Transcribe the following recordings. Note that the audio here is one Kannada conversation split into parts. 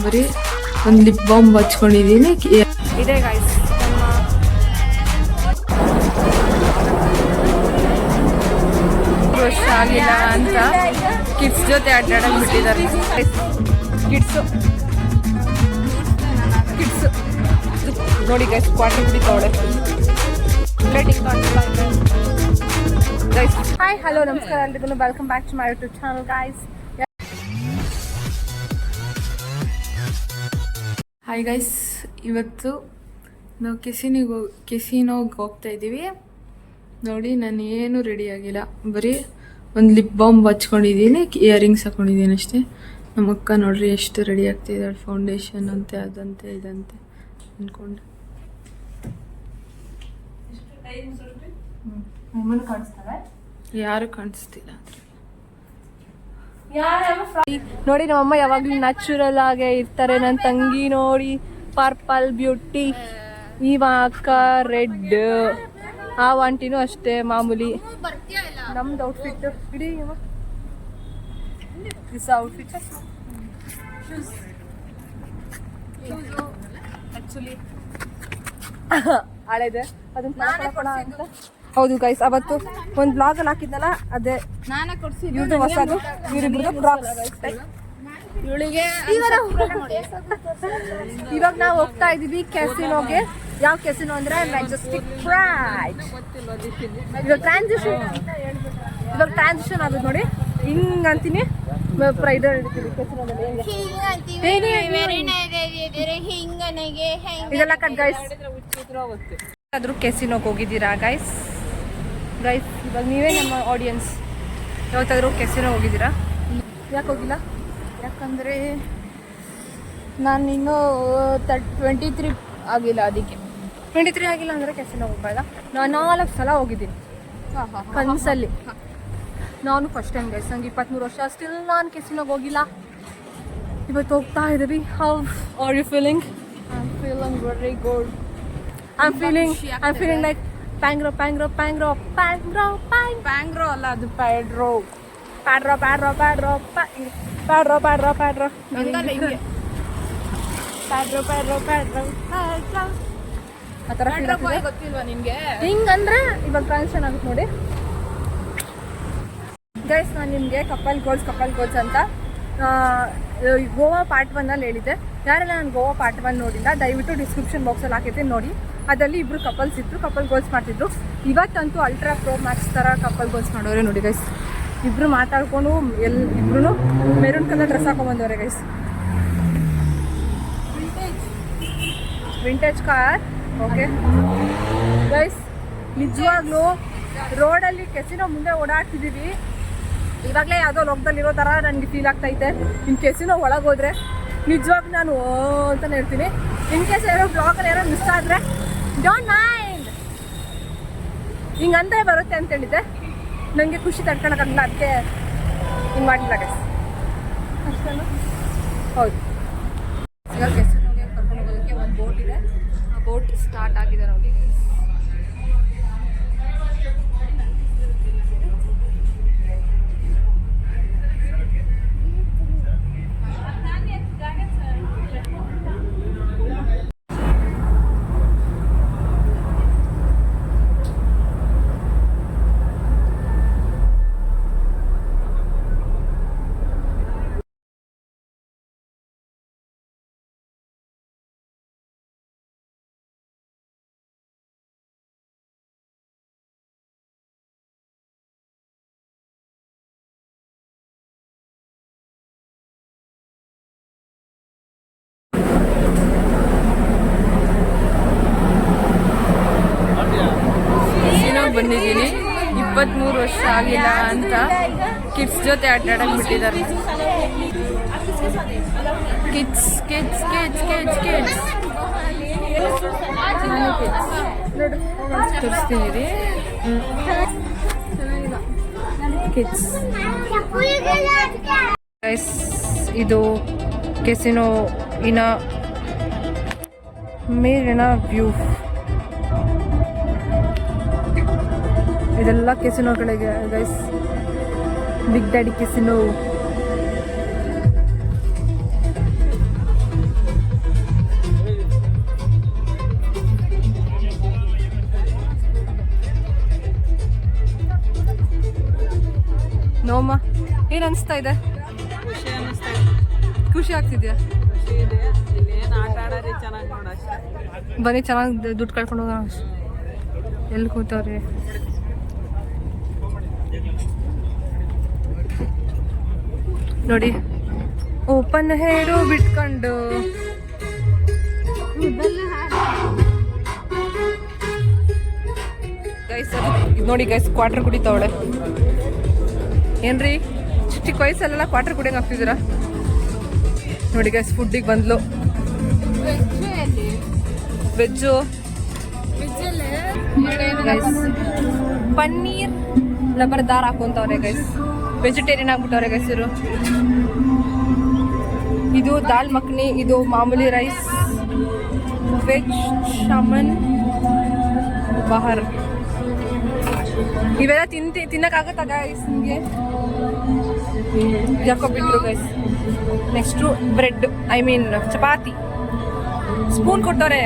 ಬರೀ ಒಂದು ಲಿಪ್ ಬಾಮ್ ಹಚ್ಕೊಂಡಿದ್ದೀನಿ. ಇದೆ ಗೈಸ್ ವರ್ಷ ಆಗಿಲ್ಲ ಅಂತ ಕಿಡ್ಸ್ ಜೊತೆ ಆಟಾಡಕ್ ಬಿಟ್ಟಿದ್ದಾರೆ. ಕಿಡ್ಸು ನೋಡಿ ಗೈಸ್ ಕ್ವಾರ್ಟರ್ ಕುಡಿತಾವಳೆ. ಹಾಯ್ ಹಲೋ ನಮಸ್ಕಾರ ಎಲ್ರಿಗೂ, welcome back to my YouTube channel guys. Hi guys, ಇವತ್ತು ನಾವು ಕೆಸಿನೋಗೆ ಹೋಗ್ತಾ ಇದ್ದೀವಿ. ನೋಡಿ ನಾನು ಏನು ರೆಡಿ ಆಗಿಲ್ಲ, ಬರೀ ಒಂದು ಲಿಪ್ ಬಾಮ್ ಹಚ್ಕೊಂಡಿದ್ದೀನಿ, ಇಯರಿಂಗ್ಸ್ ಹಾಕೊಂಡಿದ್ದೀನಿ ಅಷ್ಟೇ. ನಮ್ಮ ಅಕ್ಕ ನೋಡ್ರಿ ಎಷ್ಟು ರೆಡಿ ಆಗ್ತಿದ್ದಾಳೆ, ಫೌಂಡೇಶನ್ ಅಂತೆ ಅದಂತೆ ಇದಂತೆ ಅಂದ್ಕೊಂಡು. ಯಾರು ಕಾಣಿಸ್ತಿಲ್ಲ ನೋಡಿ. ನಮ್ಮಮ್ಮ ಯಾವಾಗ್ಲೂ ನ್ಯಾಚುರಲ್ ಆಗೇ ಇರ್ತಾರೆ. ನನ್ನ ತಂಗಿ ನೋಡಿ ಪರ್ಪಲ್ ಬ್ಯೂಟಿ, ಇವಾಗ ರೆಡ್, ಆ ಆಂಟಿನೂ ಅಷ್ಟೇ ಮಾಮೂಲಿ. ನಮ್ದು ಔಟ್ಫಿಟ್ ಇಡೀ ದಿಸ್ ಔಟ್ಫಿಟ್ ಆಕ್ಚುಲಿ ಹಳೆದೆ ಅದನ್ನ ಅಂತ. ಹೌದು ಗೈಸ್, ಅವತ್ತು ಒಂದು ಬ್ಲಾಗ್ ಅಲ್ಲಿ ಹಾಕಿದ್ನಲ್ಲ, ಅದೇ ಇವ್ರದ್ದು ಹೊಸದು, ಇವರಿಬ್ರದ್ದು ಬ್ಲಾಗ್ಸ್. ಇವಾಗ ನಾವು ಹೋಗ್ತಾ ಇದೀವಿ ಕೆಸಿನೋಗೆ. ಯಾವ ಕೆಸಿನೋ ಅಂದ್ರೆ ಮೆಜೆಸ್ಟಿಕ್ ಪ್ರೈಡ್. ಇವಾಗ ಟ್ರಾನ್ಸಿಷನ್ ಆಗುತ್ತೆ ನೋಡಿ, ಹಿಂಗ್ ಅಂತೀನಿ. ಪ್ರೈಡ್ ಇದೆಲ್ಲ ಕಟ್ ಗೈಸ್. ಆದ್ರೂ ಕೆಸಿನೋಗೆ ಹೋಗಿದ್ದೀರಾ ಗೈಸ್? ಇವಾಗ ನೀವೇ ನಮ್ಮ ಆಡಿಯನ್ಸ್. ಯಾವತ್ತಾದ್ರೂ ಕೆಸಿನೋ ಹೋಗಿದ್ದೀರಾ? ಯಾಕೆ ಹೋಗಿಲ್ಲ? ಯಾಕಂದರೆ ನಾನು ಇನ್ನೂ 23 ಆಗಿಲ್ಲ, ಅದಕ್ಕೆ 23 ಆಗಿಲ್ಲ ಅಂದರೆ ಕೆಸಿನೋ ಹೋಗ್ಬಾರ್ದ. ನಾನು 4 ಸಲ ಹೋಗಿದ್ದೀನಿ ಕನಸಲ್ಲಿ. ನಾನು ಫಸ್ಟ್ ಟೈಮ್ ಗೈಸ್, ನಂಗೆ 23 ವರ್ಷ, ಸ್ಟಿಲ್ ನಾನು ಕೆಸಿನೋಗೆ ಹೋಗಿಲ್ಲ. ಇವತ್ತು ಹೋಗ್ತಾ ಇದ್ದೀವಿ. How are you feeling? I am feeling very good. I'm feeling like Pangro ಅಲ್ಲ, ಅದು Padro ಆ ಥರ ಫೀಲ್ ಆಗ್ತಿದೆ. ಗೊತ್ತಿಲ್ವಾ ನಿಮಗೆ? ಹಿಂಗಂದ್ರೆ ಇವಾಗ ಟ್ರಾನ್ಸಿಷನ್ ಆಗುತ್ತೆ ನೋಡಿ ಗೈಸ್. ನಾನು ನಿಮಗೆ ಕಪಲ್ ಗೋಲ್ಸ್ ಅಂತ ಗೋವಾ ಪಾರ್ಟ್ 1 ಅಲ್ಲಿ ಹೇಳಿದ್ದೆ. ಯಾರೆಲ್ಲ ನಾನು ಗೋವಾ ಪಾರ್ಟ್ 1 ನೋಡಿಲ್ಲ, ದಯವಿಟ್ಟು ಡಿಸ್ಕ್ರಿಪ್ಷನ್ ಬಾಕ್ಸಲ್ಲಿ ಹಾಕಿದ್ದೆ ನೋಡಿ. ಅದರಲ್ಲಿ ಇಬ್ಬರು ಕಪಲ್ಸ್ ಇದ್ರು, ಕಪಲ್ ಗೋಲ್ಸ್ ಮಾಡ್ತಿದ್ರು. ಇವತ್ತಂತೂ ಅಲ್ಟ್ರಾ ಪ್ರೋ ಮ್ಯಾಕ್ಸ್ ಥರ ಕಪಲ್ ಗೋಲ್ಸ್ ಮಾಡೋರೆ ನೋಡಿ ಗೈಸ್. ಇಬ್ಬರು ಮಾತಾಡ್ಕೊಂಡು ಇಬ್ರು ಮೆರೂನ್ ಕಲರ್ ಡ್ರೆಸ್ ಹಾಕೊಂಡ್ಬಂದವ್ರೆ guys. Vintage car. Okay guys, ನಿಜವಾಗ್ಲೂ ರೋಡಲ್ಲಿ ಕೆಸಿನೋ ಮುಂದೆ ಓಡಾಡ್ತಿದ್ದೀವಿ. ಇವಾಗಲೇ ಯಾವುದೋ ಲೋಕದಲ್ಲಿರೋ ಥರ ನನಗೆ ಫೀಲ್ ಆಗ್ತೈತೆ. ಇನ್ನು ಕೆಸಿನೋ ಒಳಗೆ ಹೋದರೆ ನಿಜವಾಗ್ ನಾನು ಅಂತಲೇ ಹೇಳ್ತೀನಿ. ಇನ್ ಕೇಸ್ ಯಾರೋ ಬ್ಲಾಗಲ್ಲಿ ಯಾರೋ ಮಿಸ್ ಆದರೆ ಡೋಂಟ್ ಮೈಂಡ್, ಹಿಂಗಂದ್ರೆ ಬರುತ್ತೆ ಅಂತ ಹೇಳಿದ್ದೆ. ನನಗೆ ಖುಷಿ ತಡ್ಕೊಳಕ್ಕಾಗಲ್ಲ, ಅದಕ್ಕೆ ಹಿಂಗೆ ಮಾಡಿಲ್ಲ ಗೈಸ್. ಅಷ್ಟೇನು? ಹೌದು. ಈಗ ಕೆಸಿನೋಗೆ ಕರ್ಕೊಂಡು ಹೋಗೋದಕ್ಕೆ ಒಂದು ಬೋಟ್ ಇದೆ. ಆ ಬೋಟ್ ಸ್ಟಾರ್ಟ್ ಆಗಿದೆ ನೋಡಿ. ಬಂದಿದ್ದೀನಿ. 23 ವರ್ಷ ಆಗಿಲ್ಲ ಅಂತ ಕಿಡ್ಸ್ ಜೊತೆ ಆಟಾಡಕ್ ಬಿಟ್ಟಿದ್ದಾರೆ. ಕಿಡ್ಸ್ ತೋರಿಸ್ತೀನಿ. ಕಿಡ್ಸ್ ಗೈಸ್, ಇದು ಕೆಸಿನೋ ಇನ ಮೇಲಿನ ವ್ಯೂ. ಇದೆಲ್ಲ ಕೆಸಿನೋಗಳಿಗೆ ಗೈಸ್. Big daddy casino. ನೋಮ್ಮ ಏನು ಅನಿಸ್ತಾ ಇದೆ? ಖುಷಿ ಅನ್ನಿಸ್ತಾ ಇದೆ. ಖುಷಿ ಆಗ್ತಿದ್ಯಾ? ಖುಷಿ ಇದೆ. ಇಲ್ಲಿ ಏನು ಆಟ ಆಡೋದೇ ಚೆನ್ನಾಗಿ ನೋಡ ಅಷ್ಟೇ. ಬನ್ನಿ ಚೆನ್ನಾಗಿ ದುಡ್ಡು ಕಳ್ಕೊಂಡು ಹೋಗೋಣ. ಎಲ್ಲಿ ಕೂತವ್ರಿ? ನೋಡಿ ಓಪನ್ ಹೇರು ಬಿಟ್ಕೊಂಡು ಗೈಸ್ ಇದು ನೋಡಿ ಗೈಸ್ ಕ್ವಾರ್ಟರ್ ಕುಡಿತಾವಳೆ. ಏನ್ರಿ ಚಿಕ್ಕ ವಯಸ್ಸಲ್ಲೆಲ್ಲ ಕ್ವಾರ್ಟರ್ ಕುಡಿಯಂಗೆ ಆಗ್ತಿದ್ದೀರಾ? ನೋಡಿ ಗೈಸ್ ಫುಡ್ಡಿಗೆ ಬಂದ್ಲು. ವೆಜ್ಜು ಗೈಸ್ ಪನ್ನೀರ್ ಲಬರ್ದಾರ್ ಹಾಕೊಂತವ್ರೆ ಗೈಸ್. ವೆಜಿಟೇರಿಯನ್ ಆಗ್ಬಿಟ್ಟವ್ರೆ ಗೈಸ್ ಇವರು. ಇದು ದಾಲ್ ಮಖನಿ, ಇದು ಮಾಮೂಲಿ ರೈಸ್, ವೆಜ್ ಶಾಮನ್ ಬಹರ್. ಇವೆಲ್ಲ ತಿನ್ನಕ್ಕಾಗತ್ತಾ ಗೈಸ್ ನಿಮಗೆ? ಯಾಕೋ ಬಿಟ್ರು guys. Next bread, I mean chapati. Spoon ಕೊಟ್ಟವ್ರೆ,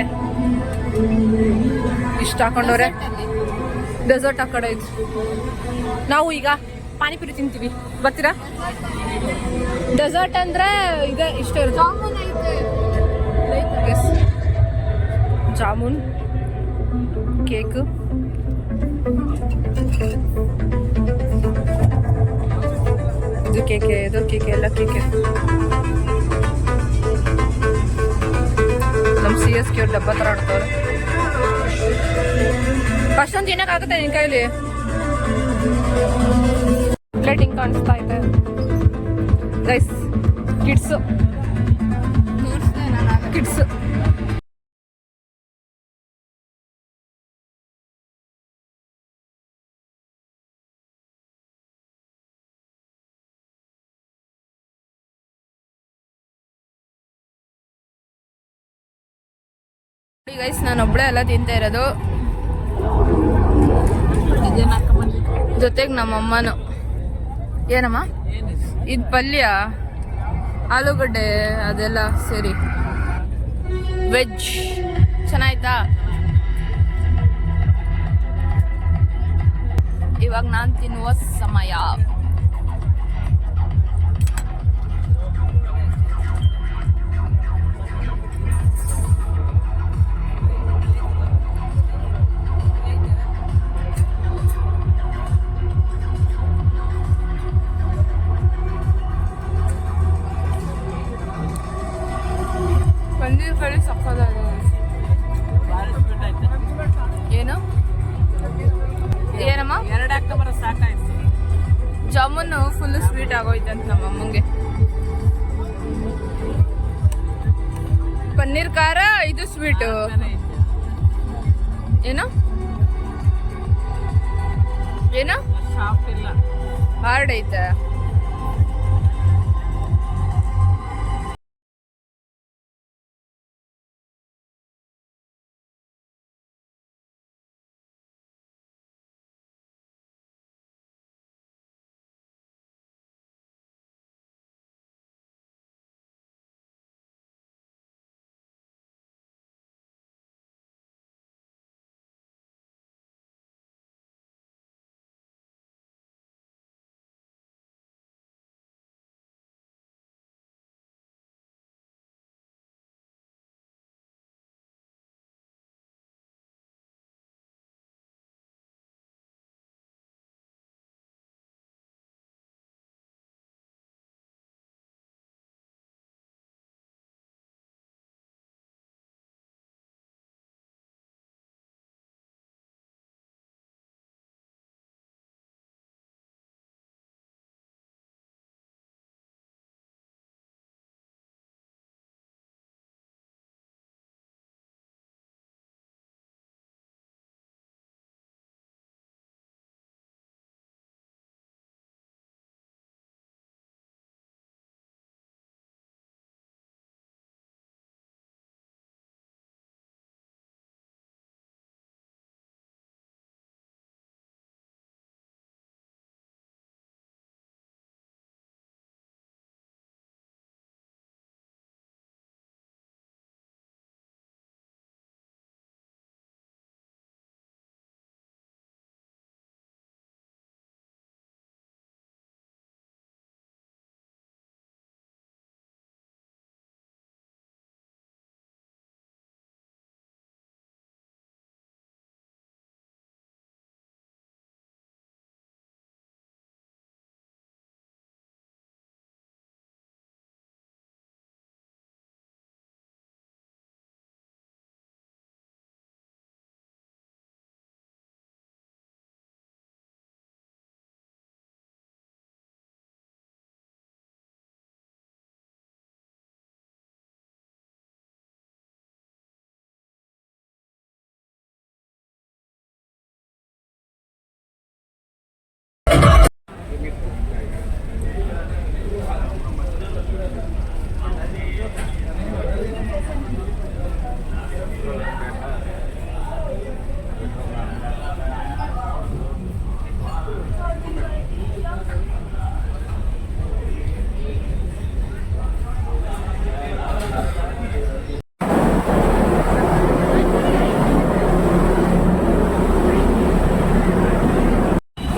ಇಷ್ಟ ಹಾಕೊಂಡವ್ರೆ. ಡೆಸರ್ಟ್ ಆ ಕಡೆ ಇದು. ನಾವು ಈಗ ಪಾನಿಪುರಿ ತಿಂತೀವಿ, ಬರ್ತೀರಾ? ಡೆಸರ್ಟ್ ಅಂದ್ರೆ ಇದೆ ಇಷ್ಟ ಇರುತ್ತೆ. ಜಾಮೂನ್, ಕೇಕ್, ಇದು ಕೇಕೆ, ಇದು ಕೇಕೆ, ಎಲ್ಲ ಕೇಕೆ. ನಮ್ಮ CSK ಅವ್ರು ಡಬ್ಬ ಥರ ಆಡ್ತವ್ರೆ. ಅಷ್ಟೊಂದು ತಿನ್ನಕ್ಕಾಗುತ್ತೆ ನಿನ್ನ ಕೈಲಿ? ಪ್ಲೇಟಿಂಗ್ ಕಾಣಿಸ್ತಾ ಇದೆ ಗೈಸ್. Kids kids guys. ನಾನು ಒಬ್ಬಳೇ ಎಲ್ಲ ತಿಂತಾ ಇರೋದು, ಜೊತೆಗೆ ನಮ್ಮಮ್ಮನು. ಏನಮ್ಮ ಇದು? ಪಲ್ಯ, ಆಲೂಗಡ್ಡೆ ಅದೆಲ್ಲ ಸೇರಿ ವೆಜ್. ಚೆನ್ನಾಯ್ತಾ? ಇವಾಗ ನಾನು ತಿನ್ನುವ ಸಮಯ. ಪನ್ನೀರ್ ಕಳಿ ಸಕ್ಕದಾಗಿದೆ. ಏನು? ಏನಮ್ಮ? 2 ಅಕ್ಟೋಬರ್ ಸಾಕಾಯ್ತು. ಜಾಮೂನು ಫುಲ್ ಸ್ವೀಟ್ ಆಗೋಯ್ತು ಅಂತ ನಮ್ಮ ಅಮ್ಮಂಗೆ. ಪನ್ನೀರ್ ಖಾರ, ಇದು ಸ್ವೀಟು. ಏನು ಏನು ಶಾಪ್ ಇಲ್ಲ, ಹಾರ್ಡ್ ಐತೆ.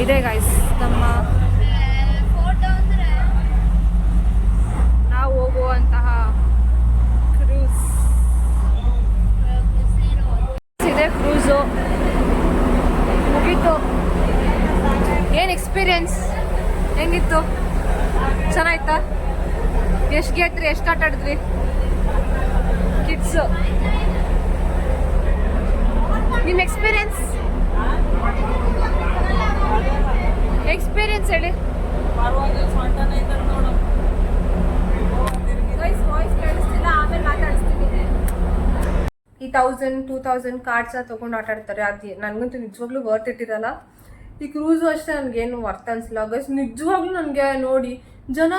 ಇದೆ ಗೈಸ್ ನಮ್ಮ ನಾವು ಹೋಗುವಂತಹ ಕ್ರೂಸ್ ಇದೆ. ಕ್ರೂಸು ಮುಗೀತು. ಏನು ಎಕ್ಸ್ಪೀರಿಯನ್ಸ್ ಹೆಂಗಿತ್ತು? ಚೆನ್ನಾಯ್ತಾ? ಎಷ್ಟು ಗೆದ್ರಿ, ಎಷ್ಟು ಆಟ ಆಡಿದ್ರಿ ಕಿಡ್ಸು? ನಿಮ್ಮ ಎಕ್ಸ್ಪೀರಿಯನ್ಸ್ ಹೇಳಿ. ಪರವಾಗಿಲ್ಲ, ಸೊಂಟನೇ ಇದ್ದಾರೆ ನೋಡು. ವಾಯ್ಸ್ ಕೇಳಿಸ್ತಿಲ್ಲ, ಆಮೇಲೆ ಮಾತಾಡಿಸ್ತೀನಿ. ಈ 1000-2000 ಕಾರ್ಡ್ಸ್ನ ತೊಗೊಂಡು ಆಟ ಆಡ್ತಾರೆ. ಅದು ನನಗಂತೂ ನಿಜವಾಗ್ಲೂ ವರ್ತ್ ಇಟ್ಟಿರಲ್ಲ. ಈ ಕ್ರೂಸು ಅಷ್ಟೇ ನನಗೇನು ವರ್ತ್ ಅನಿಸಿಲ್ಲ ಗೈಸ್. ನಿಜವಾಗ್ಲೂ ನನಗೆ ನೋಡಿ ಜನ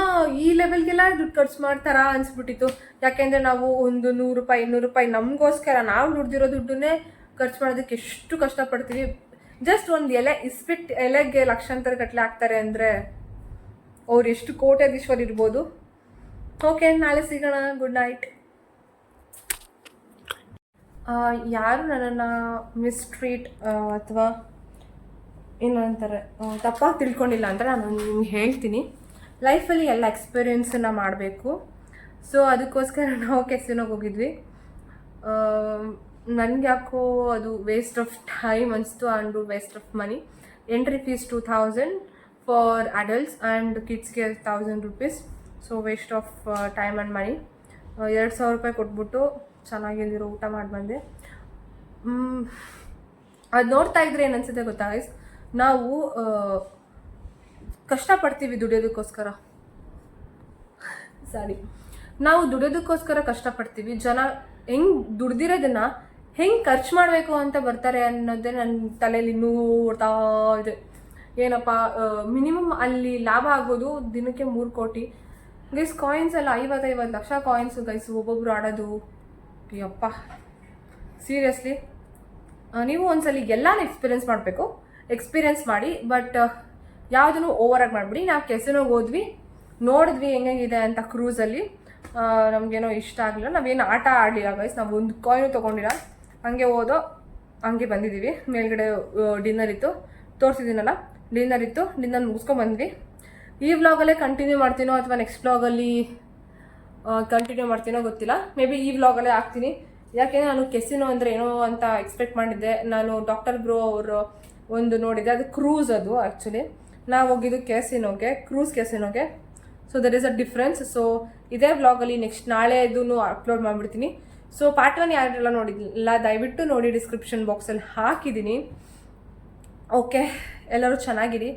ಈ ಲೆವೆಲ್ಗೆಲ್ಲ ದುಡ್ಡು ಖರ್ಚು ಮಾಡ್ತಾರಾ ಅನ್ಸ್ಬಿಟ್ಟಿತ್ತು. ಯಾಕೆಂದರೆ ನಾವು ಒಂದು 100 ರೂಪಾಯಿ 200 ರೂಪಾಯಿ ನಮಗೋಸ್ಕರ ನಾವು ದುಡ್ದಿರೋ ದುಡ್ಡನ್ನೇ ಖರ್ಚು ಮಾಡೋದಕ್ಕೆ ಎಷ್ಟು ಕಷ್ಟಪಡ್ತೀವಿ. ಜಸ್ಟ್ ಒಂದು ಇಸ್ಪಿಟ್ ಎಲೆಗೆ ಲಕ್ಷಾಂತರ ಗಟ್ಟಲೆ ಹಾಕ್ತಾರೆ ಅಂದರೆ ಅವ್ರು ಎಷ್ಟು ಕೋಟ್ಯಾಧೀಶ್ವರ ಇರ್ಬೋದು. ಓಕೆ, ನಾಳೆ ಸಿಗೋಣ. Good night. ಯಾರು ನನ್ನನ್ನು ಮಿಸ್ಟ್ರೀಟ್ ಅಥವಾ ಏನು ಅಂತಾರೆ ತಪ್ಪಾಗಿ ತಿಳ್ಕೊಂಡಿಲ್ಲ ಅಂದರೆ ನಾನು ನಿಮ್ಗೆ ಹೇಳ್ತೀನಿ. ಲೈಫಲ್ಲಿ ಎಲ್ಲ ಎಕ್ಸ್ಪೀರಿಯೆನ್ಸನ್ನು ಮಾಡಬೇಕು. ಸೊ ಅದಕ್ಕೋಸ್ಕರ ನಾವು ಕೆಸಿನೋಗೆ ಹೋಗಿದ್ವಿ. ನನಗೆ ಯಾಕೋ ಅದು ವೇಸ್ಟ್ ಆಫ್ ಟೈಮ್ ಅನಿಸ್ತು and waste of money. Entry fees 2000 for adults and ಕಿಡ್ಸ್ಗೆ 1000 rupees. So waste of time and money. 2000 ರೂಪಾಯಿ ಕೊಟ್ಬಿಟ್ಟು ಚೆನ್ನಾಗಿಲ್ದಿರೋ ಊಟ ಮಾಡಿ ಬಂದೆ. ಅದು ನೋಡ್ತಾ ಇದ್ರೆ ಏನು ಅನ್ಸುತ್ತೆ ಗೊತ್ತಾ ಗೈಸ್, ನಾವು ಕಷ್ಟಪಡ್ತೀವಿ ದುಡಿಯೋದಕ್ಕೋಸ್ಕರ. ನಾವು ದುಡಿಯೋದಕ್ಕೋಸ್ಕರ ಕಷ್ಟಪಡ್ತೀವಿ. ಜನ ಹೆಂಗೆ ದುಡ್ದಿರೋದನ್ನ ಹೆಂಗೆ ಖರ್ಚು ಮಾಡಬೇಕು ಅಂತ ಬರ್ತಾರೆ ಅನ್ನೋದೇ ನನ್ನ ತಲೆಯಲ್ಲಿ ನೋಡ್ತಾ ಇದೆ. ಏನಪ್ಪ, ಮಿನಿಮಮ್ ಅಲ್ಲಿ ಲಾಭ ಆಗೋದು ದಿನಕ್ಕೆ 3 ಕೋಟಿ ಗೈಸ್. ಕಾಯಿನ್ಸ್ ಎಲ್ಲ 50 ಲಕ್ಷ ಕಾಯಿನ್ಸು ಗೈಸ್ ಒಬ್ಬೊಬ್ರು ಆಡೋದು. ಯಪ್ಪ, ಸೀರಿಯಸ್ಲಿ ನೀವು ಒಂದ್ಸಲಿ ಎಲ್ಲಾನು ಎಕ್ಸ್ಪೀರಿಯನ್ಸ್ ಮಾಡಿ. ಬಟ್ ಯಾವುದನ್ನು ಓವರಾಗಿ ಮಾಡಿಬಿಡಿ. ನಾವು ಕೆಸಿನೋಗೆ ಹೋದ್ವಿ, ನೋಡಿದ್ವಿ ಹೆಂಗಿದೆ ಅಂತ ಕ್ರೂಸಲ್ಲಿ. ನಮಗೇನೋ ಇಷ್ಟ ಆಗಲಿಲ್ಲ. ನಾವೇನು ಆಟ ಆಡಲಿಲ್ಲ ಗೈಸ್. ನಾವು ಒಂದು ಕಾಯಿನು ತೊಗೊಂಡಿಲ್ಲ, ಹಂಗೆ ಹೋದೋ ಹಂಗೆ ಬಂದಿದ್ದೀವಿ. ಮೇಲ್ಗಡೆ ಡಿನ್ನರ್ ಇತ್ತು, ತೋರಿಸಿದ್ದೀನಲ್ಲ, ಡಿನ್ನರ್ ಮುಗಿಸ್ಕೊಂಡ್ಬಂದ್ವಿ. ಈ ವ್ಲಾಗಲ್ಲೇ ಕಂಟಿನ್ಯೂ ಮಾಡ್ತೀನೋ ಅಥವಾ ನೆಕ್ಸ್ಟ್ ವ್ಲಾಗಲ್ಲಿ ಕಂಟಿನ್ಯೂ ಮಾಡ್ತೀನೋ ಗೊತ್ತಿಲ್ಲ. ಮೇ ಬಿ ಈ ವ್ಲಾಗಲ್ಲೇ ಹಾಕ್ತೀನಿ. ಯಾಕೆಂದರೆ ನಾನು ಕೆಸಿನೋ ಅಂದರೆ ಏನೋ ಅಂತ ಎಕ್ಸ್ಪೆಕ್ಟ್ ಮಾಡಿದ್ದೆ. ನಾನು ಡಾಕ್ಟರ್ ಬ್ರೋ ಅವರು ಒಂದು ನೋಡಿದ್ದೆ, ಅದು ಕ್ರೂಸ್. ಅದು ಆ್ಯಕ್ಚುಲಿ ನಾವು ಹೋಗಿದ್ದು ಕ್ರೂಸ್ ಕೆಸಿನೋಗೆ. So there is a difference. So ಇದೇ ವ್ಲಾಗಲ್ಲಿ ನೆಕ್ಸ್ಟ್ ನಾಳೆದೂ ಅಪ್ಲೋಡ್ ಮಾಡಿಬಿಡ್ತೀನಿ. ಸೊ ಪಾರ್ಟ್ 1 ಯಾರೆಲ್ಲ ನೋಡಿಲ್ಲ ದಯವಿಟ್ಟು ನೋಡಿ, ಡಿಸ್ಕ್ರಿಪ್ಷನ್ ಬಾಕ್ಸಲ್ಲಿ ಹಾಕಿದ್ದೀನಿ. ಓಕೆ, ಎಲ್ಲರೂ ಚೆನ್ನಾಗಿರಿ.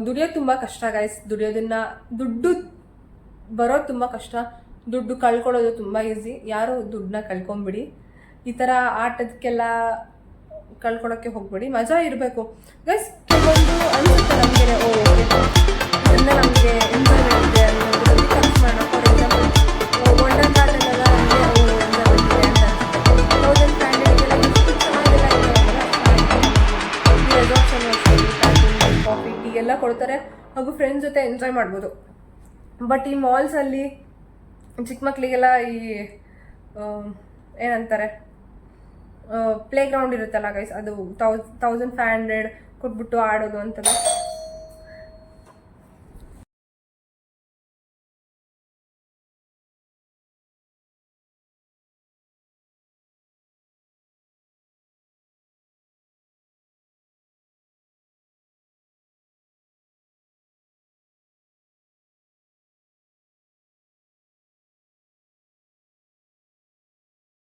ದುಡಿಯೋದು ತುಂಬ ಕಷ್ಟ ಗೈಸ್. ದುಡ್ಡು ಬರೋದು ತುಂಬ ಕಷ್ಟ, ದುಡ್ಡು ಕಳ್ಕೊಳ್ಳೋದು ತುಂಬ ಈಸಿ. ಯಾರು ದುಡ್ಡನ್ನ ಕಳ್ಕೊಂಬಿಡಿ. ಈ ಥರ ಆಟದಕ್ಕೆಲ್ಲ ಕಳ್ಕೊಳಕ್ಕೆ ಹೋಗ್ಬೇಡಿ. ಮಜಾ ಇರಬೇಕು ಗೈಸ್. ಕೆಲವೊಂದು ಅನಿಸುತ್ತೆ ನಮಗೆ, ಇದರಿಂದ ನಮಗೆ ಎಂಜಾಯ್ಮೆಂಟ್ ಇದೆ ಅನ್ನೋದ್ರಲ್ಲಿ ಖರ್ಚು ಮಾಡೋಣ. ಫಾರ್ ಎಕ್ಸಾಂಪಲ್ ಗೋಲ್ಡನ್ ಗಾರ್ಡನ್ನೆಲ್ಲ ನಮಗೆ ಎಂಜಾಯ್ಮೆಂಟ್ ಇದೆ ಅಂತ ಅನಿಸುತ್ತೆ. 1000 ಫ್ಯಾಮಿಲಿಗೆಲ್ಲ ಎಷ್ಟು ಚೆನ್ನಾಗಿಲ್ಲ ಈ ರೆಸಾರ್ಟ್ಸನ್ನು ಕಾಫಿ ಟೀ ಎಲ್ಲ ಕೊಡ್ತಾರೆ, ಹಾಗೂ ಫ್ರೆಂಡ್ಸ್ ಜೊತೆ ಎಂಜಾಯ್ ಮಾಡ್ಬೋದು. ಬಟ್ ಈ ಮಾಲ್ಸಲ್ಲಿ ಚಿಕ್ಕ ಮಕ್ಕಳಿಗೆಲ್ಲ ಈ ಏನಂತಾರೆ ಪ್ಲೇ ಗ್ರೌಂಡ್ ಇರುತ್ತಲ್ಲ ಗೈಸ್, ಅದು 1500 ಕೊಟ್ಬಿಟ್ಟು ಆಡೋದು ಅಂತದ್ದು